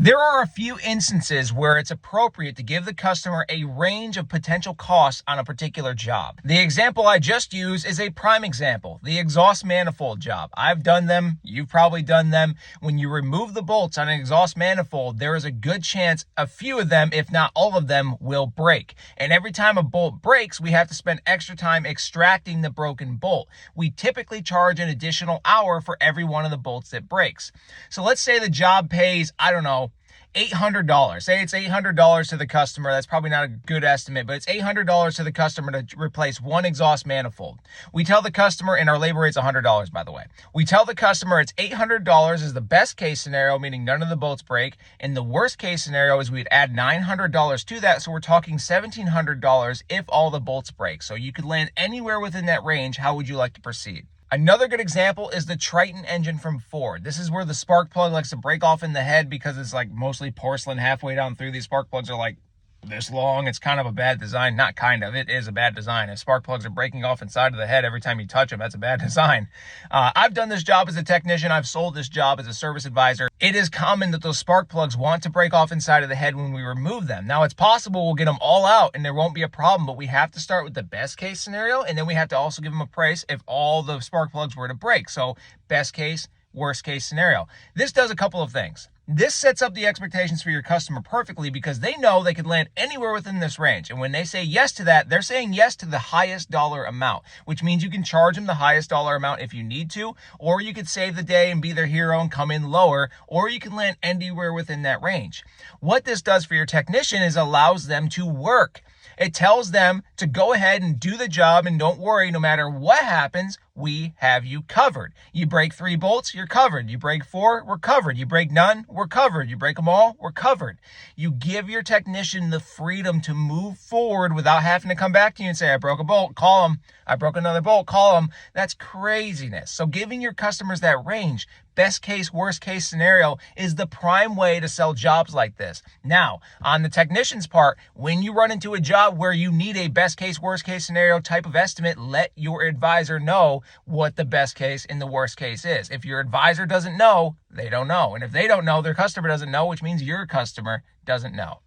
There are a few instances where it's appropriate to give the customer a range of potential costs on a particular job. The example I just used is a prime example, the exhaust manifold job. I've done them, you've probably done them. When you remove the bolts on an exhaust manifold, there is a good chance a few of them, if not all of them, will break. And every time a bolt breaks, we have to spend extra time extracting the broken bolt. We typically charge an additional hour for every one of the bolts that breaks. So let's say the job pays, I don't know, $800. Say it's $800 to the customer. That's probably not a good estimate, but it's $800 to the customer to replace one exhaust manifold. We tell the customer, and our labor rate's $100, by the way. We tell the customer it's $800 is the best case scenario, meaning none of the bolts break. And the worst case scenario is we'd add $900 to that. So we're talking $1,700 if all the bolts break. So you could land anywhere within that range. How would you like to proceed? Another good example is the Triton engine from Ford. This is where the spark plug likes to break off in the head because it's like mostly porcelain halfway down through. These spark plugs are like this long. It's kind of a bad design. Not kind of, it is a bad design. If spark plugs are breaking off inside of the head every time you touch them, that's a bad design. I've done this job as a technician. I've sold this job as a service advisor. It is common that those spark plugs want to break off inside of the head when we remove them. Now, it's possible we'll get them all out and there won't be a problem, but we have to start with the best case scenario, and then we have to also give them a price if all the spark plugs were to break. So best case, worst case scenario. This does a couple of things. This sets up the expectations for your customer perfectly because they know they could land anywhere within this range. And when they say yes to that, they're saying yes to the highest dollar amount, which means you can charge them the highest dollar amount if you need to, or you could save the day and be their hero and come in lower, or you can land anywhere within that range. What this does for your technician is allows them to work. It tells them to go ahead and do the job, and don't worry, no matter what happens, we have you covered. You break 3 bolts, you're covered. You break 4, we're covered. You break none, we're covered. You break them all, we're covered. You give your technician the freedom to move forward without having to come back to you and say, I broke a bolt, call them. I broke another bolt, call them. That's craziness. So giving your customers that range, best case, worst case scenario, is the prime way to sell jobs like this. Now, on the technician's part, when you run into a job where you need a best case, worst case scenario type of estimate, let your advisor know what the best case and the worst case is. If your advisor doesn't know, they don't know. And if they don't know, their customer doesn't know, which means your customer doesn't know.